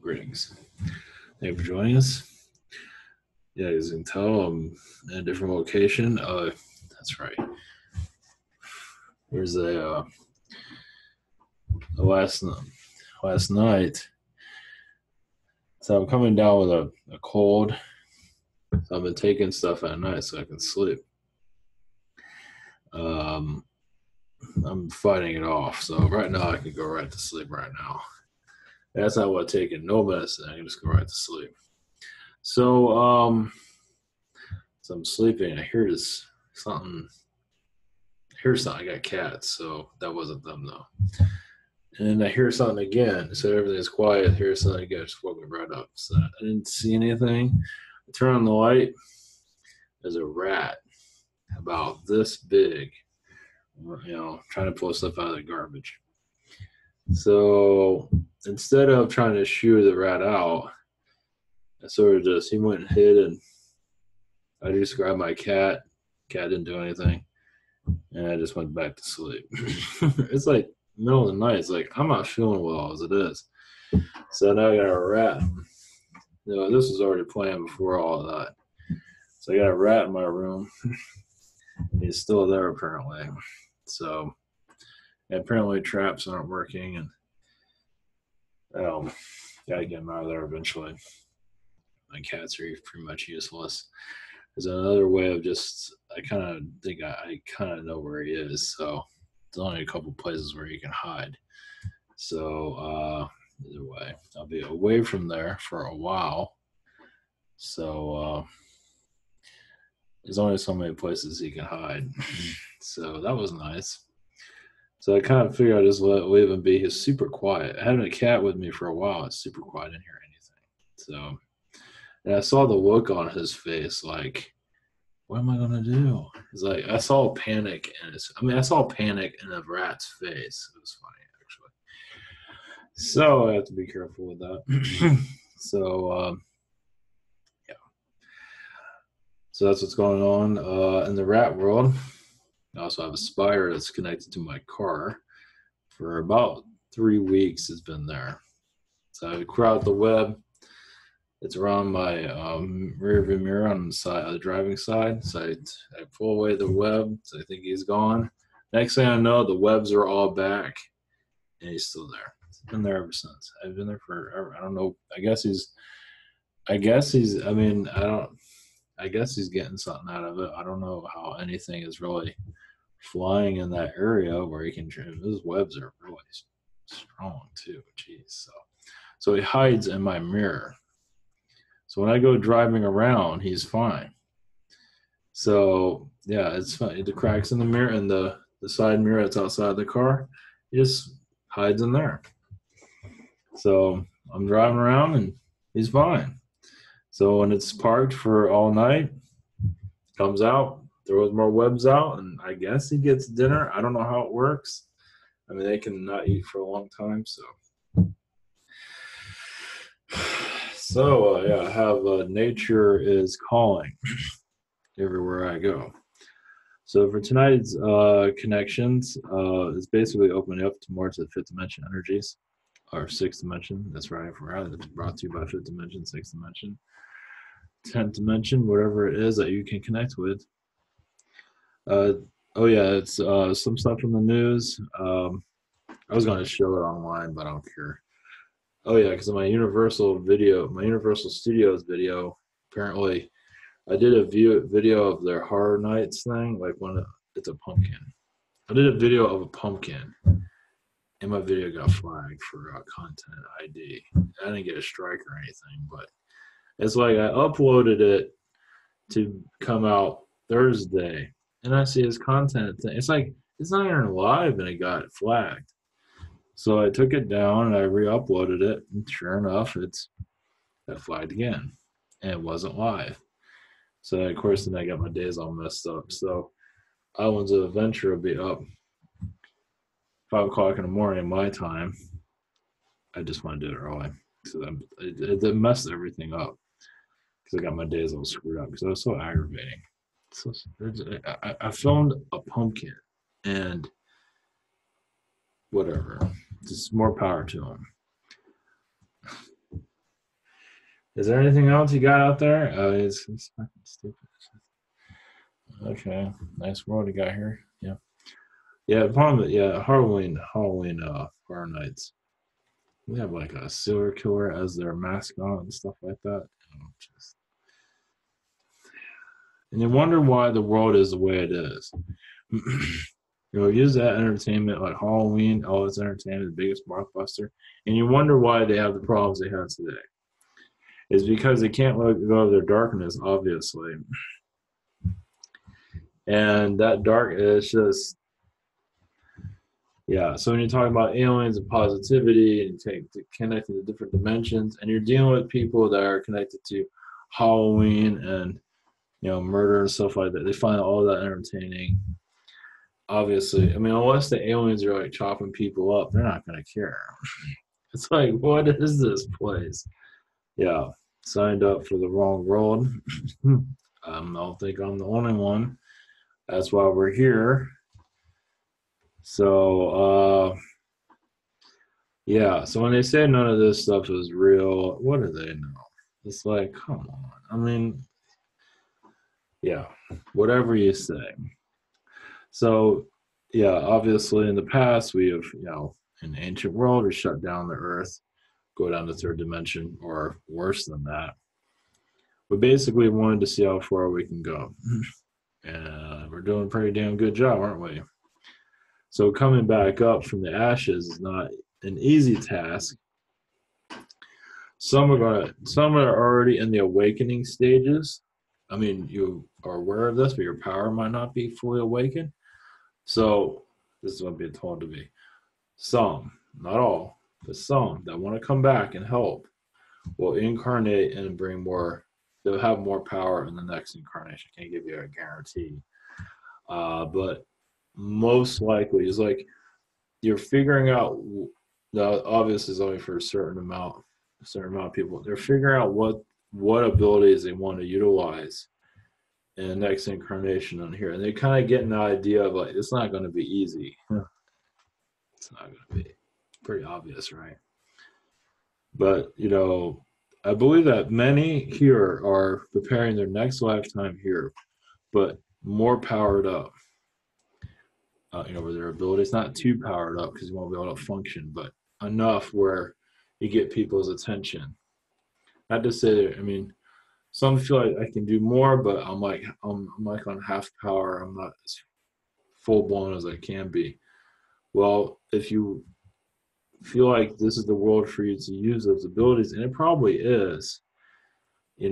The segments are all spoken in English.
Greetings. Thank you for joining us. Yeah, as you can tell, I'm in a different location. That's right. There's last night. So I'm coming down with a cold. So I've been taking stuff at night so I can sleep. I'm fighting it off. So right now I can go right to sleep right now. That's not what taking no medicine. I can just go right to sleep. So I'm sleeping. I hear something. I got cats, so that wasn't them though. And I hear something again. So everything's quiet. I hear something again. Just woke me right up. So I didn't see anything. I turn on the light. There's a rat about this big, trying to pull stuff out of the garbage. So instead of trying to shoo the rat out, he went and hid, and I just grabbed my cat. Cat didn't do anything. And I just went back to sleep. It's like middle of the night. It's like I'm not feeling well as it is. So now I got a rat. This was already planned before all of that. So I got a rat in my room. He's still there apparently. So apparently traps aren't working, and gotta get him out of there eventually. My cats are pretty much useless. There's another way of I kind of think I kind of know where he is. So there's only a couple places where he can hide. So either way, I'll be away from there for a while. So there's only so many places he can hide. So that was nice. So I kind of figured I'd just leave him be. He's super quiet. Having a cat with me for a while, it's super quiet. I didn't hear anything. So. And I saw the look on his face, like, what am I gonna do? It's like I saw panic I saw panic in a rat's face. It was funny, actually. So I have to be careful with that. So yeah. So that's what's going on in the rat world. I also have a spider that's connected to my car. For about 3 weeks, it's been there. So I crowd the web. It's around my rear view mirror on the side, the driving side. So I pull away the web. So I think he's gone. Next thing I know, the webs are all back, and he's still there. He's been there ever since. I've been there forever. I don't know. I guess he's getting something out of it. I don't know how anything is really flying in that area where he can. Those webs are really strong too. Jeez. So he hides in my mirror. So when I go driving around, he's fine. So yeah, it's fine. The cracks in the mirror and the side mirror that's outside the car, he just hides in there. So I'm driving around and he's fine. So when it's parked for all night, comes out, throws more webs out, and I guess he gets dinner. I don't know how it works. I mean, they can not eat for a long time, so. So I have nature is calling everywhere I go. So for tonight's connections, it's basically opening up to more to the fifth dimension energies, or sixth dimension. That's right, I forgot. It's brought to you by fifth dimension, sixth dimension, 10th dimension, whatever it is that you can connect with. It's some stuff from the news. I was going to show it online, but I don't care. Oh yeah, because my Universal Studios video, apparently, I did a video of their Horror Nights thing, like when it's a pumpkin. I did a video of a pumpkin, and my video got flagged for content ID. I didn't get a strike or anything, but it's like I uploaded it to come out Thursday, and I see his content thing. It's like it's not even live, and it got flagged. So I took it down and I re-uploaded it, and sure enough, it got flagged again, and it wasn't live. So of course, then I got my days all messed up. So Islands of Adventure will be up 5 o'clock in the morning my time. I just want to do it early, so it messed everything up because I got my days all screwed up because it was so aggravating. So I filmed a pumpkin and. Whatever. Just more power to him. Is there anything else you got out there? Oh, it's fucking stupid. Okay, nice world you got here. Yeah, yeah. Problem, yeah. Halloween, Horror Nights. We have like a serial killer as their mascot and stuff like that. Just, and you wonder why the world is the way it is. Use that entertainment like Halloween, all its entertainment, the biggest blockbuster, and you wonder why they have the problems they have today. It's because they can't let go of their darkness, obviously, and that dark is just yeah. So when you're talking about aliens and positivity and connecting to different dimensions, and you're dealing with people that are connected to Halloween and murder and stuff like that, they find all that entertaining. Obviously, I mean, unless the aliens are like chopping people up, they're not gonna care. It's like, what is this place? Yeah, signed up for the wrong world. I don't think I'm the only one. That's why we're here. So, yeah. So when they say none of this stuff is real, what do they know? It's like, come on. I mean, yeah, whatever you say. So, yeah, obviously in the past we have, in the ancient world, we shut down the earth, go down to third dimension, or worse than that. We basically wanted to see how far we can go. And we're doing a pretty damn good job, aren't we? So coming back up from the ashes is not an easy task. Some are already in the awakening stages. I mean, you are aware of this, but your power might not be fully awakened. So this is what I'm being told to be. Some, not all, but some that want to come back and help will incarnate and bring more. They'll have more power in the next incarnation. Can't give you a guarantee, but most likely is like you're figuring out. Now, obviously, it's only for a certain amount of people. They're figuring out what abilities they want to utilize in the next incarnation on here, and they kind of get an idea of like it's not going to be easy. It's not going to be pretty obvious, right? But I believe that many here are preparing their next lifetime here, but more powered up. With their abilities, not too powered up because you won't be able to function, but enough where you get people's attention. Not to say that, I mean, some feel like I can do more, but I'm like on half power. I'm not as full blown as I can be. Well, if you feel like this is the world for you to use those abilities, and it probably is, if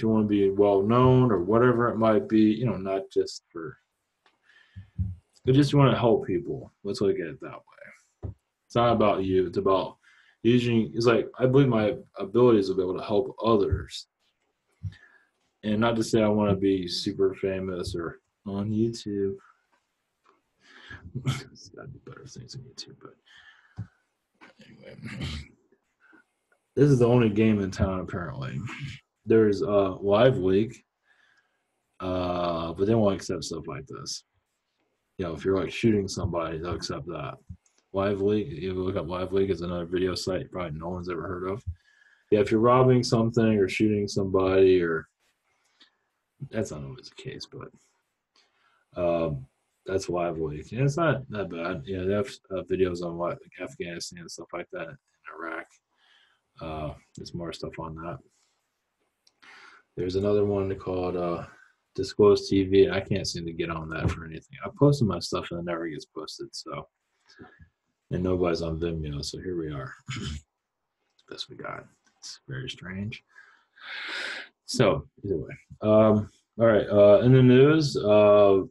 you want to be well known or whatever it might be, not just for, but just you want to help people. Let's look at it that way. It's not about you. It's about using. It's like I believe my abilities will be able to help others, and not to say I want to be super famous or on YouTube. There's got to be better things on YouTube, but anyway, this is the only game in town apparently. There's Live League, but they won't accept stuff like this. If you're like shooting somebody, they'll accept that. Live League, you look up Live League is another video site probably no one's ever heard of. Yeah, if you're robbing something or shooting somebody, or that's not always the case, but that's Live League. And it's not that bad. Yeah, they have videos on like Afghanistan and stuff like that in Iraq. There's more stuff on that. There's another one called Disclose TV. I can't seem to get on that for anything. I posted my stuff and it never gets posted. So, and nobody's on Vimeo. So here we are. Best we got. It's very strange. So either way, all right. In the news, was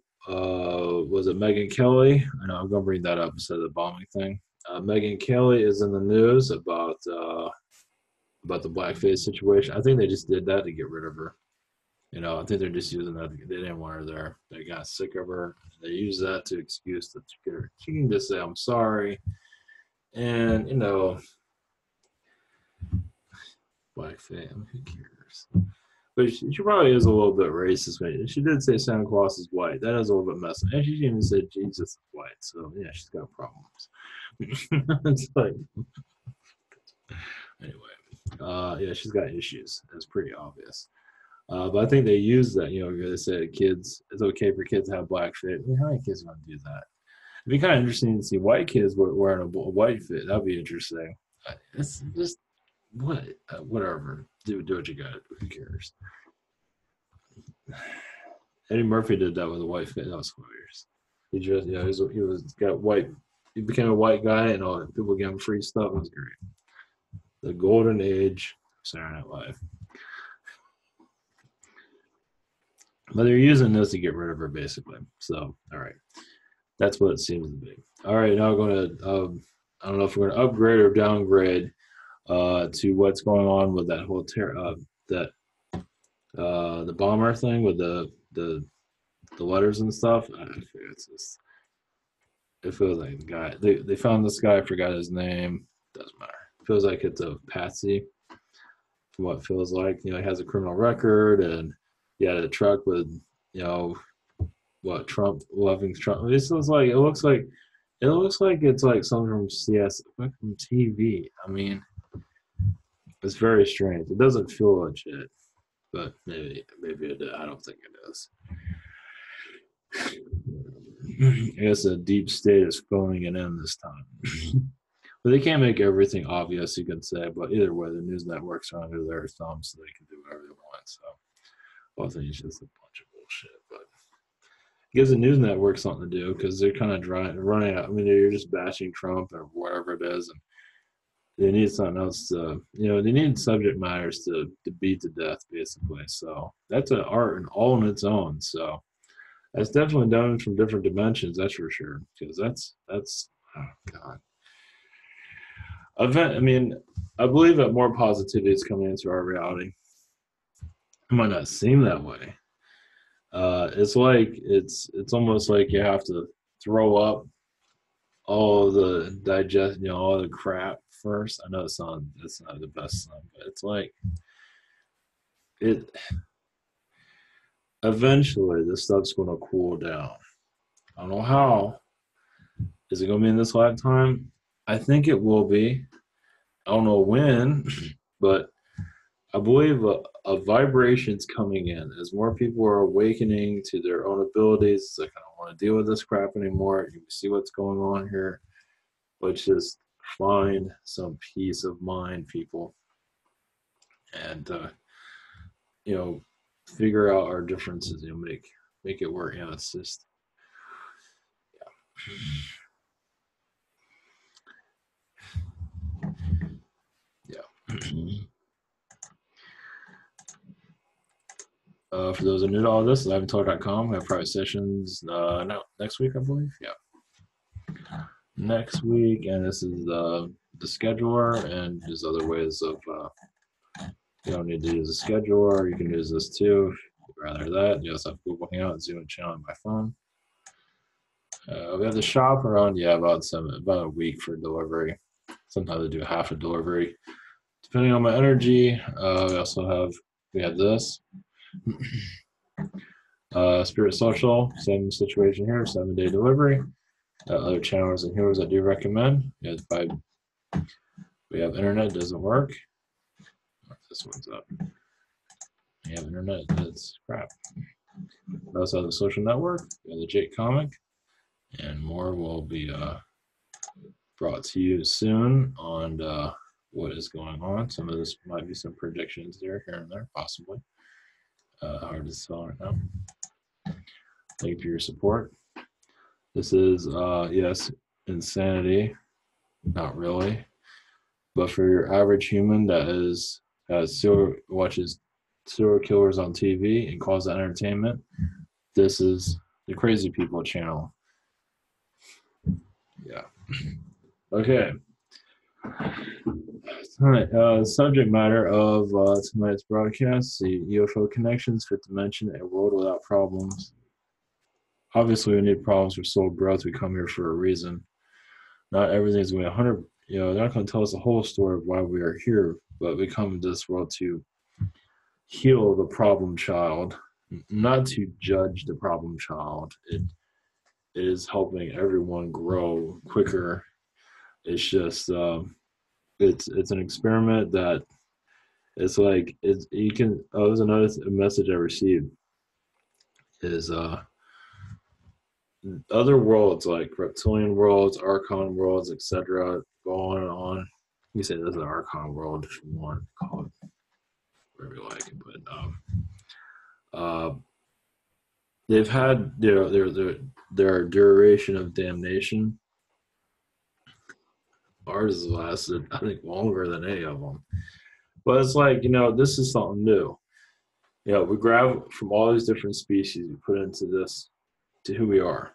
it Megyn Kelly? I know I'm gonna bring that up instead of the bombing thing. Megyn Kelly is in the news about the blackface situation. I think they just did that to get rid of her. I think they're just using that. They didn't want her there. They got sick of her. They use that to excuse that she can just say, "I'm sorry," and blackface. Who cares? But she probably is a little bit racist. Right? She did say Santa Claus is white. That is a little bit messy. And she even said Jesus is white. So yeah, she's got problems. It's like anyway. Yeah, she's got issues. It's pretty obvious. But I think they use that. They say kids, it's okay for kids to have black fit. I mean, how many kids want to do that? It'd be kind of interesting to see white kids wearing a white fit. That'd be interesting. It's just whatever. Do what you got. Who cares? Eddie Murphy did that with a white fit. That was hilarious. He got white. He became a white guy, and all people gave him free stuff. It was great. The golden age of Saturday Night Live. But they're using this to get rid of her, basically. So, all right, that's what it seems to be. All right, now we're going to. I don't know if we're going to upgrade or downgrade to what's going on with that whole the bomber thing with the letters and stuff. It feels like the guy they found this guy. I forgot his name. Doesn't matter. It feels like it's a patsy. From what it feels like, he has a criminal record, and he had a truck with what Trump loving Trump. It looks like it's like something from from TV. I mean, it's very strange. It doesn't feel legit, but maybe it. I don't think it is. I guess the deep state is phoning it in this time. But they can't make everything obvious, you can say. But either way, the news networks are under their thumb, so they can do whatever they want. So, I think it's just a bunch of bullshit. But it gives the news network something to do because they're kind of running out. I mean, you're just bashing Trump or whatever it is, and they need something else to, they need subject matters to beat to death, basically. So that's an art and all on its own. So that's definitely done from different dimensions, that's for sure. Because that's oh god. I mean, I believe that more positivity is coming into our reality. It might not seem that way. It's almost like you have to throw up all the all the crap first. I know it's not the best song, but it's like it. Eventually, this stuff's going to cool down. I don't know how. Is it going to be in this lifetime? I think it will be. I don't know when, but I believe a vibration's coming in as more people are awakening to their own abilities. It's like, I don't want to deal with this crap anymore. You see what's going on here. Let's just find some peace of mind, people, and figure out our differences. Make it work. It's just yeah. For those who are new to all this, liveandtalk.com. We have private sessions next week, I believe. Yeah. Next week, and this is the scheduler, and there's other ways of you don't need to use a scheduler. You can use this too if you'd rather that. You also have Google Hangout, Zoom channel on my phone. We have the shop around about a week for delivery. Sometimes I do half a delivery, depending on my energy. We have this. Spirit Social, same situation here, 7-day delivery. Other channels and heroes I do recommend. We have internet, doesn't work. This one's up. We have internet, that's crap. We also have the social network, we have the Jake comic, and more will be brought to you soon on what is going on. Some of this might be some predictions here and there, possibly. Hard to tell right now. Thank you for your support. This is, yes, insanity. Not really. But for your average human that watches serial killers on TV and calls that entertainment, this is the Crazy People channel. Yeah. Okay. Tonight, subject matter of tonight's broadcast: the UFO connections, fifth dimension, a world without problems. Obviously, we need problems for soul growth. We come here for a reason. Not everything's going to be 100. They're not going to tell us the whole story of why we are here, but we come into this world to heal the problem child, not to judge the problem child. It is helping everyone grow quicker. It's just it's an experiment that It's like it's you can. Oh, there's another message I received is other worlds like reptilian worlds, archon worlds, etc. Go on and on. You say this is an archon world if you want to call it whatever you like, but uh, they've had their duration of damnation. Ours has lasted, I think, longer than any of them. But it's like, this is something new. We grab from all these different species, we put into this to who we are.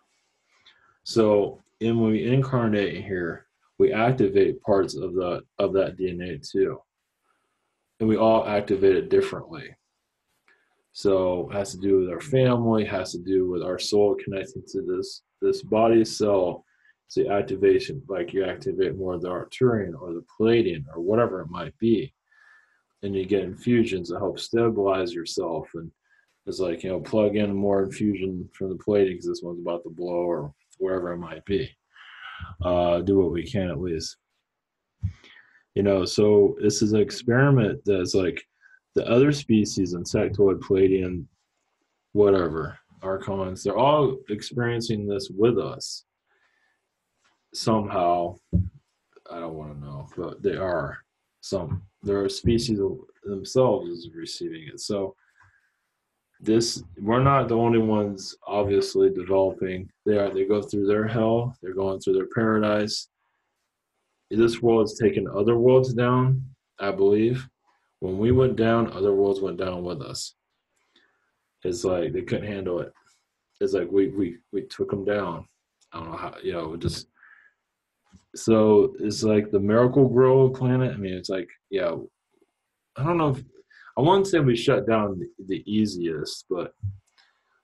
So, when we incarnate here, we activate parts of that DNA too, and we all activate it differently. So, it has to do with our family, has to do with our soul connecting to this body cell. It's the activation, like you activate more of the Arcturian or the Pleiadian or whatever it might be, and you get infusions that help stabilize yourself. And it's like, plug in more infusion from the Pleiadian because this one's about to blow or wherever it might be. Do what we can at least. So this is an experiment that's like the other species, insectoid, Pleiadian, whatever, archons, they're all experiencing this with us somehow. I don't want to know, but they are. There are species themselves is receiving it. So we're not the only ones obviously developing. They go through their hell, they're going through their paradise. This world has taken other worlds down, I believe. When we went down, other worlds went down with us. It's like they couldn't handle it. It's like we took them down. I don't know how, just so it's like the Miracle Grow planet. I mean, it's like, I don't know if I wouldn't say we shut down the easiest, but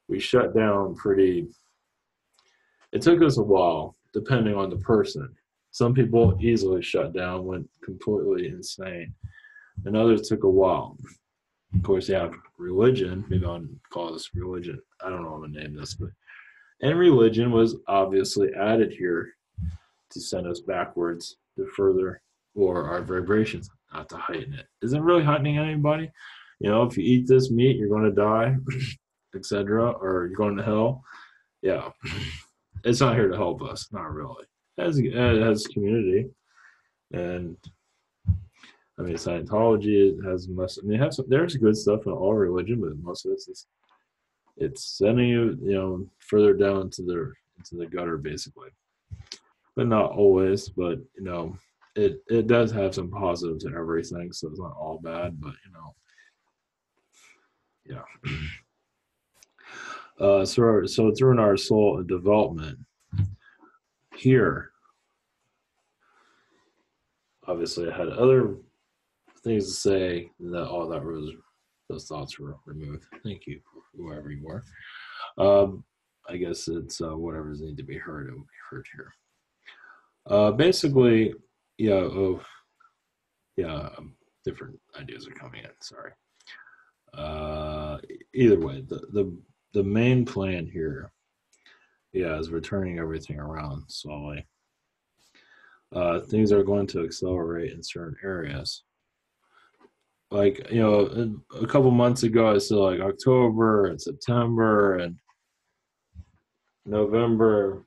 we shut down pretty. It took us a while, depending on the person. Some people easily shut down, went completely insane, and others took a while. Of course, you have religion. Maybe I'll call this religion. I don't know how to name this, and religion was obviously added here to send us backwards to further lower our vibrations, not to heighten it. Is it really heightening anybody? If you eat this meat, you're going to die, etc., or you're going to hell. Yeah, it's not here to help us. Not really. It has community, and I mean Scientology. It has there's good stuff in all religion, but most of it's sending you further down into the gutter basically. But not always. But it does have some positives in everything, so it's not all bad. But yeah. So during our soul development here, obviously I had other things to say that all that was those thoughts were removed. Thank you, whoever you were. I guess it's whatever's need to be heard. It will be heard here. Basically, different ideas are coming in. Sorry. Either way, the main plan here, is returning everything around slowly. Things are going to accelerate in certain areas. Like, a couple months ago, I said like October and September and November.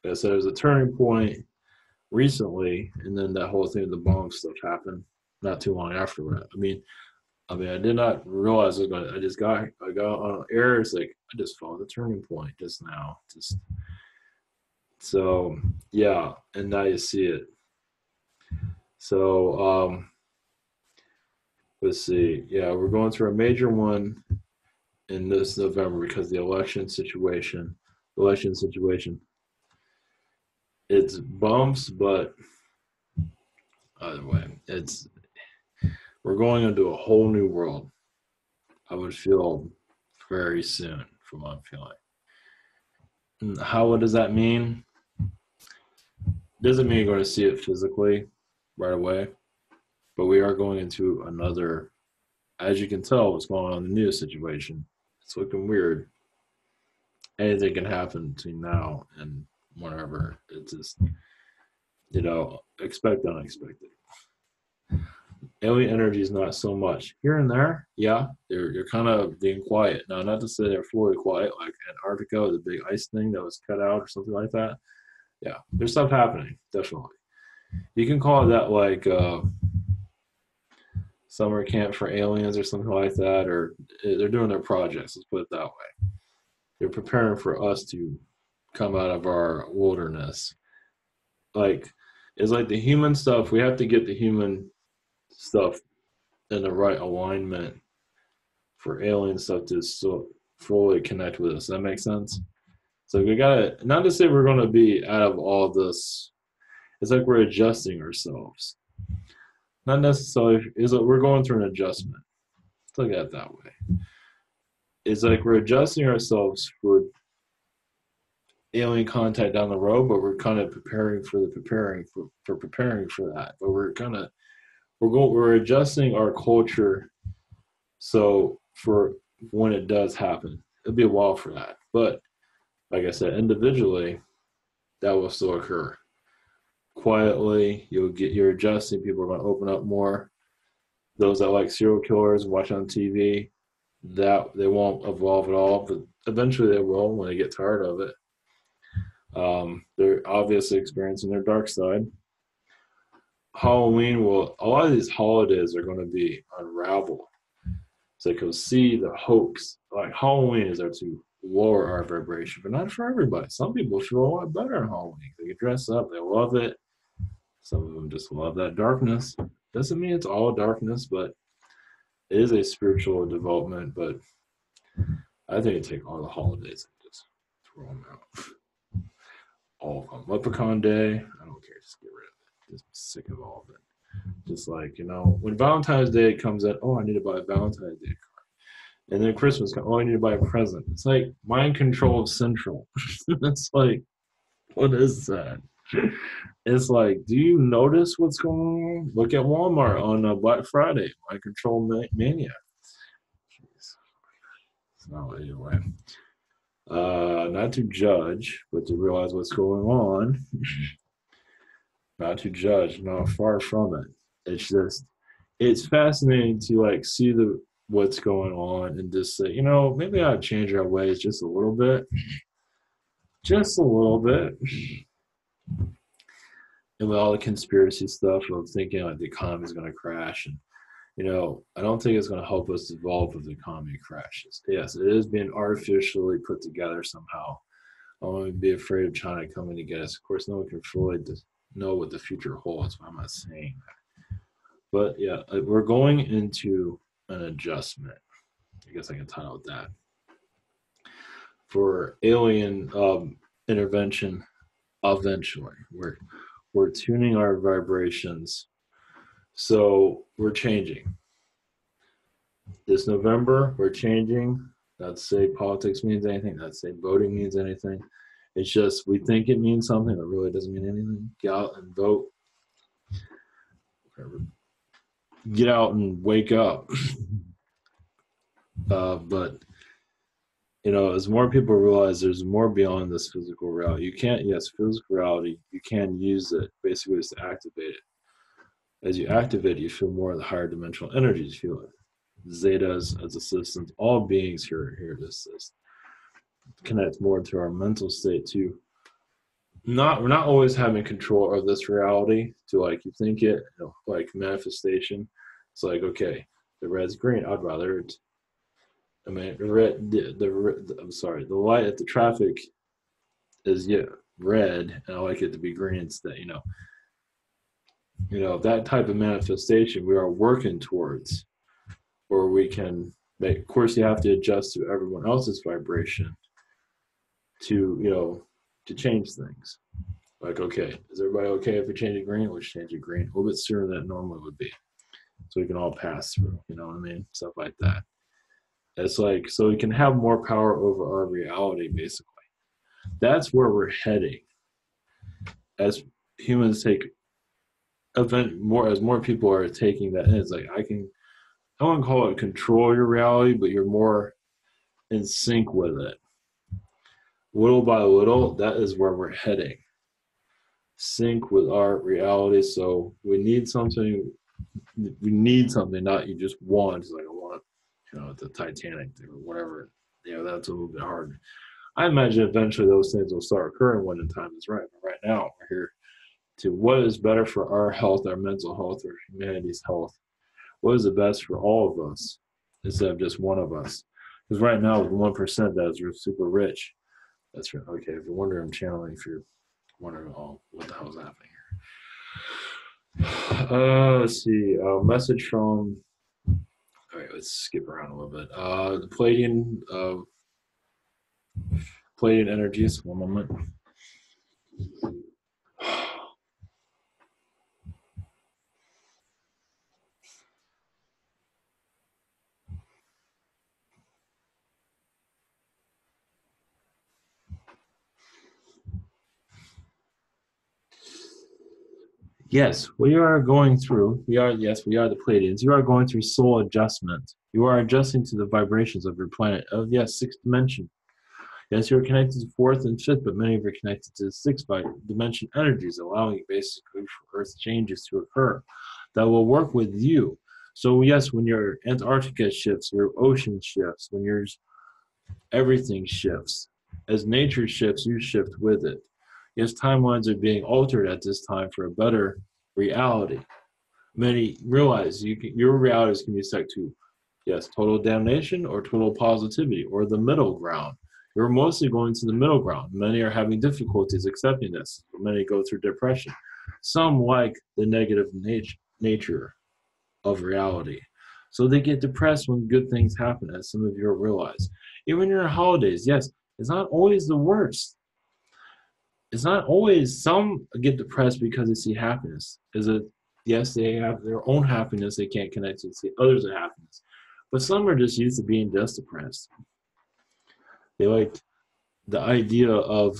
I said it was a turning point recently, and then that whole thing with the bomb stuff happened not too long after. I mean, I did not realize it, but I got on air. It's like I just followed the turning point just now. So yeah, and now you see it. So let's see. Yeah, we're going through a major one in this November because the election situation. It's bumps, but either way, we're going into a whole new world. I would feel very soon, from what I'm feeling. And what does that mean? Doesn't mean you're going to see it physically right away, but we are going into another. As you can tell, what's going on in the news situation, it's looking weird. Anything can happen between now and whenever. It's just, expect unexpected. Alien energy is not so much. Here and there, yeah, you're kind of being quiet. Now, not to say they're fully quiet, like Antarctica, the big ice thing that was cut out or something like that. Yeah, there's stuff happening, definitely. You can call it that, like summer camp for aliens or something like that, or they're doing their projects. Let's put it that way. They're preparing for us to come out of our wilderness. Like, it's like the human stuff. We have to get the human stuff in the right alignment for alien stuff to so fully connect with us. That makes sense. So we gotta, not to say we're gonna be out of all this. It's like we're adjusting ourselves. Not necessarily. It's like we're going through an adjustment. Let's look at it that way. It's like we're adjusting ourselves for alien contact down the road, but we're kind of preparing for the preparing for that. But we're adjusting our culture so for when it does happen. It'll be a while for that. But like I said, individually, that will still occur. Quietly, you're adjusting, people are gonna open up more. Those that like serial killers, watch on TV, that they won't evolve at all, but eventually they will when they get tired of it. They're obviously experiencing their dark side. Halloween a lot of these holidays are going to be unraveled. So you can see the hoax. Like Halloween is there to lower our vibration, but not for everybody. Some people feel a lot better on Halloween. They get dressed up, they love it. Some of them just love that darkness. Doesn't mean it's all darkness, but it is a spiritual development. But I think it'd take all the holidays and just throw them out. All of them. Leprechaun Day, I don't care. Just get rid of it. Just sick of all of it. Just like, when Valentine's Day comes in, oh, I need to buy a Valentine's Day card. And then Christmas comes, oh, I need to buy a present. It's like mind control of central. It's like, what is that? It's like, do you notice what's going on? Look at Walmart on Black Friday. Mind control mania. Jeez. So anyway. Not to judge, but to realize what's going on. Not to judge, no, far from it. It's just, it's fascinating to like see what's going on and just say, maybe I'll change our ways just a little bit. Just a little bit. And with all the conspiracy stuff of thinking like the economy is going to crash, and I don't think it's going to help us evolve if the economy crashes. Yes, it is being artificially put together somehow. I don't want to be afraid of China coming to get us. Of course, no one can fully know what the future holds, but I'm not saying that. But yeah, we're going into an adjustment. I guess I can title it that. For alien intervention, eventually. We're tuning our vibrations. So we're changing. This November, we're changing. Not to say politics means anything. Not to say voting means anything. It's just we think it means something. It really doesn't mean anything. Get out and vote. Whatever. Get out and wake up. But as more people realize there's more beyond this physical reality. Physical reality, you can use it basically just to activate it. As you activate it, you feel more of the higher dimensional energies. You feel it. Zetas as assistants, all beings here to assist. Connect more to our mental state too. We're not always having control of this reality to like you think it, like manifestation. It's like, okay, the red's green. I'd rather it. I mean, I'm sorry, the light at the traffic is red, and I like it to be green instead. That type of manifestation we are working towards, or we can make. Of course, you have to adjust to everyone else's vibration to change things. Like, okay, is everybody okay if we change it green? Let's change it green a little bit sooner than it normally would be, so we can all pass through. You know what I mean? Stuff like that. It's like, so we can have more power over our reality, basically. That's where we're heading. As humans as more people are taking that in, it's like, I wouldn't call it control your reality, but you're more in sync with it. Little by little, that is where we're heading. Sync with our reality. So we need something We need something, not you just want. It's like I want, the Titanic or whatever. That's a little bit hard. I imagine eventually those things will start occurring when the time is right. But right now, we're here to what is better for our health, our mental health, or humanity's health. What is the best for all of us instead of just one of us? Because right now, with 1% that is super rich, that's right. Okay, if you're wondering, I'm channeling. If you're wondering, oh, what the hell is happening here? Let's see. Message from. All right, let's skip around a little bit. The Pleiadian energies. One moment. Yes, we are going through. We are the Pleiadians. You are going through soul adjustment. You are adjusting to the vibrations of your planet. Of yes, sixth dimension. Yes, you're connected to fourth and fifth, but many of you are connected to the sixth dimension energies, allowing basically for Earth changes to occur that will work with you. So yes, when your Antarctica shifts, your ocean shifts, when your everything shifts. As nature shifts, you shift with it. Yes, timelines are being altered at this time for a better reality. Many realize your realities can be set to, yes, total damnation or total positivity or the middle ground. You're mostly going to the middle ground. Many are having difficulties accepting this. Many go through depression. Some like the negative nature of reality. So they get depressed when good things happen, as some of you realize. Even your holidays, yes, it's not always the worst. It's not always, some get depressed because they see happiness. Is it, yes, they have their own happiness they can't connect to see others' happiness. But some are just used to being just depressed. They like the idea of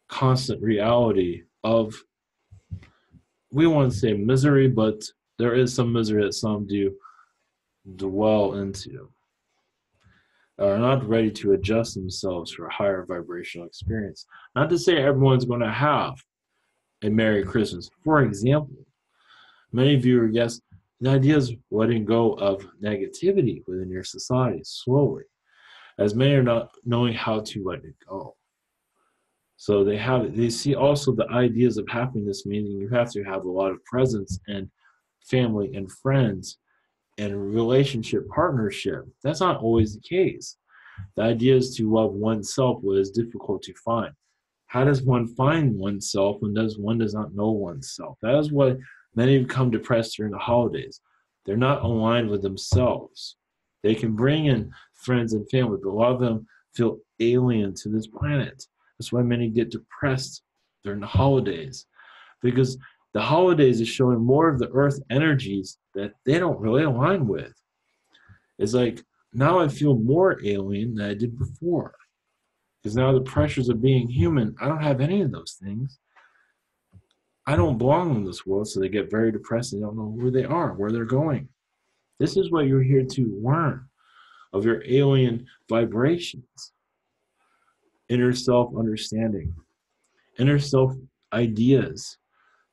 constant reality of, we want to say misery, but there is some misery that some do dwell into, are not ready to adjust themselves for a higher vibrational experience. Not to say everyone's going to have a Merry Christmas. For example, many of you are, yes, the idea is letting go of negativity within your society slowly, as many are not knowing how to let it go. So they see also the ideas of happiness, meaning you have to have a lot of presence and family and friends and relationship partnership. That's not always the case. The idea is to love oneself, what is difficult to find. How does one find oneself when one does not know oneself? That is what many become depressed during the holidays. They're not aligned with themselves. They can bring in friends and family, but a lot of them feel alien to this planet. That's why many get depressed during the holidays, because the holidays is showing more of the earth energies that they don't really align with. It's like, now I feel more alien than I did before. Because now the pressures of being human, I don't have any of those things. I don't belong in this world, so they get very depressed. They don't know who they are, where they're going. This is what you're here to learn of your alien vibrations. Inner self understanding, inner self ideas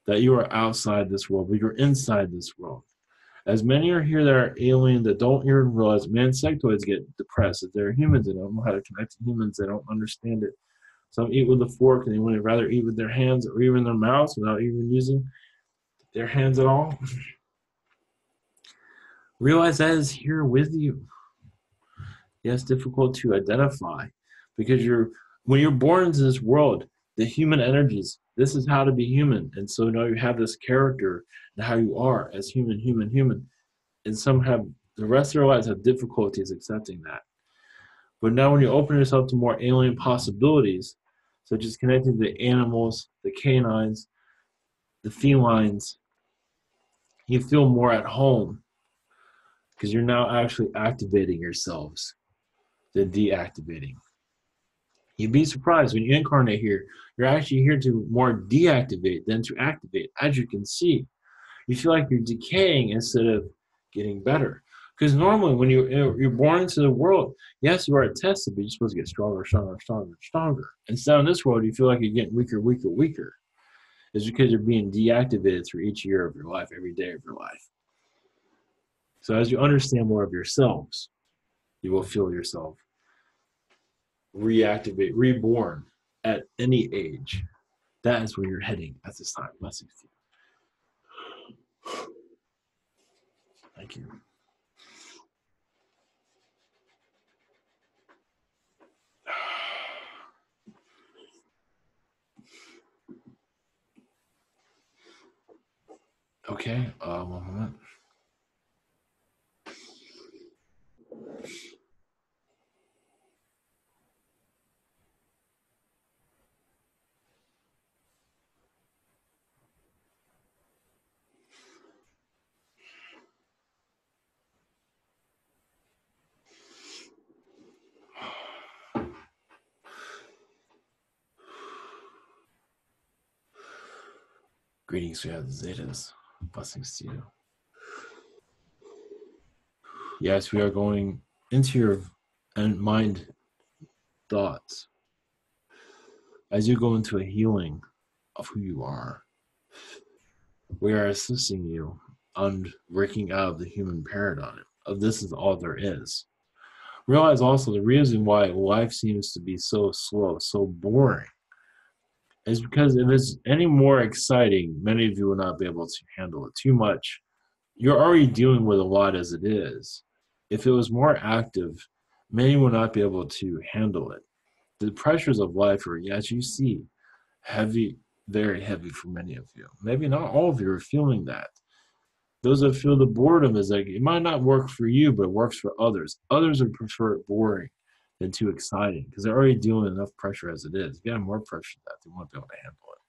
that you are outside this world, but you're inside this world. As many are here that are alien that don't even realize, man, sectoids get depressed. If they're humans, they don't know how to connect to humans, they don't understand it. Some eat with a fork and they would rather eat with their hands or even their mouths without even using their hands at all. Realize that is here with you. Yes, difficult to identify because when you're born into this world, the human energies, this is how to be human. And so now you have this character and how you are as human. And some have, the rest of their lives have difficulties accepting that. But now when you open yourself to more alien possibilities, such as connecting to the animals, the canines, the felines, you feel more at home because you're now actually activating yourselves than deactivating. You'd be surprised when you incarnate here, you're actually here to more deactivate than to activate. As you can see, you feel like you're decaying instead of getting better. Because normally when you're born into the world, yes, you are tested, but you're supposed to get stronger. Instead in this world, you feel like you're getting weaker. It's because you're being deactivated through each year of your life, every day of your life. So as you understand more of yourselves, you will feel yourself reactivate, reborn at any age. That is where you're heading at this time. Blessings to you. Thank you. Okay, one moment. Greetings, we have the Zetas. Blessings to you. Yes, we are going into your mind thoughts as you go into a healing of who you are. We are assisting you on breaking out of the human paradigm of this is all there is. Realize also the reason why life seems to be so slow, so boring, is because if it's any more exciting, many of you will not be able to handle it too much. You're already dealing with a lot as it is. If it was more active, many will not be able to handle it. The pressures of life are, as you see, heavy, very heavy for many of you. Maybe not all of you are feeling that. Those that feel the boredom is like, it might not work for you, but it works for others. Others would prefer it boring than too exciting because they're already dealing with enough pressure as it is. If you have more pressure than that, they won't be able to handle it.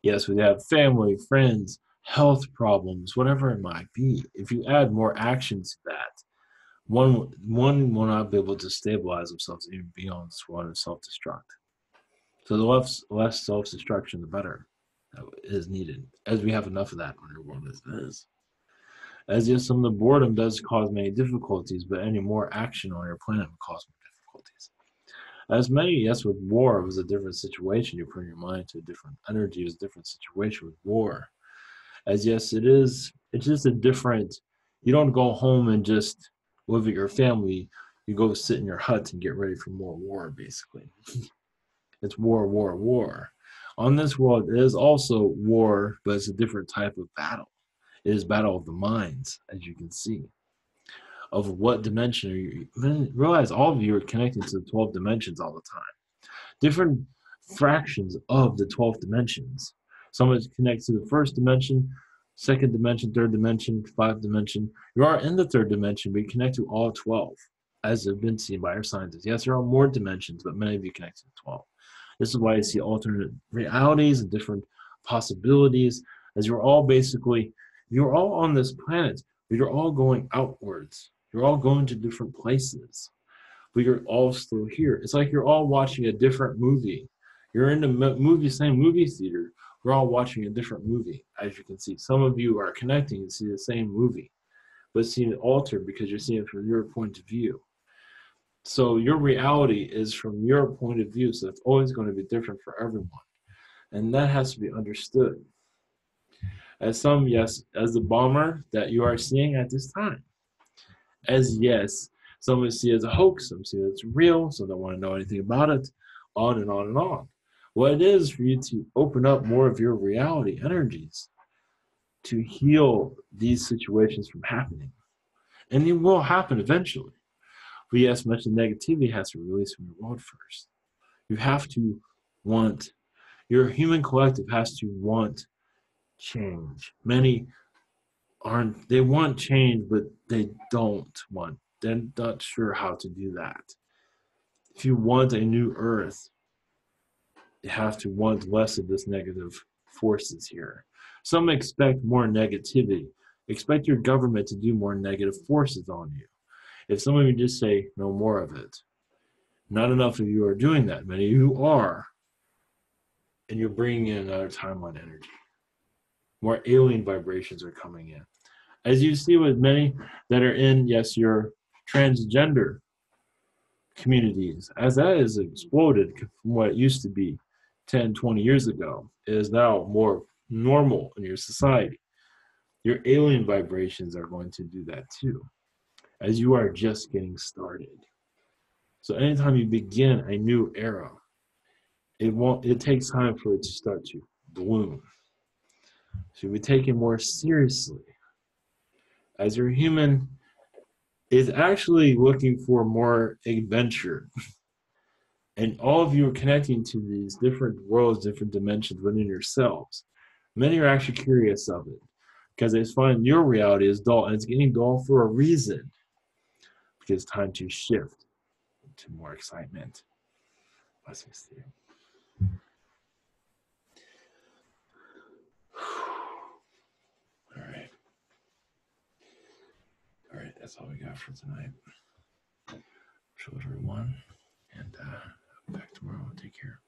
Yes, we have family, friends, health problems, whatever it might be. If you add more action to that, one will not be able to stabilize themselves even beyond this one and self-destruct. So the less self-destruction, the better is needed, as we have enough of that on our world as it is. As if some of the boredom does cause many difficulties, but any more action on your planet will cause more difficulties. As many, yes, with war, it was a different situation. You put your mind to a different energy, it was a different situation with war. As yes, it's just a different, you don't go home and just live with your family, you go sit in your hut and get ready for more war, basically. It's war, war, war. On this world, it is also war, but it's a different type of battle. It is battle of the minds, as you can see. Of what dimension are you? Realize all of you are connected to the 12 dimensions all the time. Different fractions of the 12 dimensions. Some is connected to the first dimension, second dimension, third dimension, fifth dimension. You are in the third dimension, but you connect to all 12, as have been seen by our scientists. Yes, there are more dimensions, but many of you connect to 12. This is why you see alternate realities and different possibilities, as you're all on this planet, but you're all going outwards. You're all going to different places, but you're all still here. It's like you're all watching a different movie. You're in the same movie theater. We're all watching a different movie, as you can see. Some of you are connecting and see the same movie, but seeing it altered because you're seeing it from your point of view. So your reality is from your point of view, so it's always going to be different for everyone. And that has to be understood. As the bomber that you are seeing at this time. As yes, some will see it as a hoax, some see it as real, some don't want to know anything about it, on and on and on. What it is for you to open up more of your reality energies to heal these situations from happening. And it will happen eventually. But yes, much of negativity has to release from your world first. You have to want, your human collective has to want change. Many they want change, but they don't want, they're not sure how to do that. If you want a new earth, you have to want less of this negative forces here. Some expect more negativity. Expect your government to do more negative forces on you. If some of you just say, no more of it, not enough of you are doing that. Many of you are. And you're bringing in another timeline energy. More alien vibrations are coming in. As you see with many that are in, yes, your transgender communities, as that has exploded from what it used to be 10, 20 years ago, it is now more normal in your society. your alien vibrations are going to do that too, as you are just getting started. So anytime you begin a new era, it takes time for it to start to bloom. So we take it more seriously. As your human is actually looking for more adventure. And all of you are connecting to these different worlds, different dimensions within yourselves. Many are actually curious of it because they find your reality is dull, and it's getting dull for a reason. Because it's time to shift to more excitement. Blessings to you. All right. All right, that's all we got for tonight. Show everyone, and back tomorrow. Take care.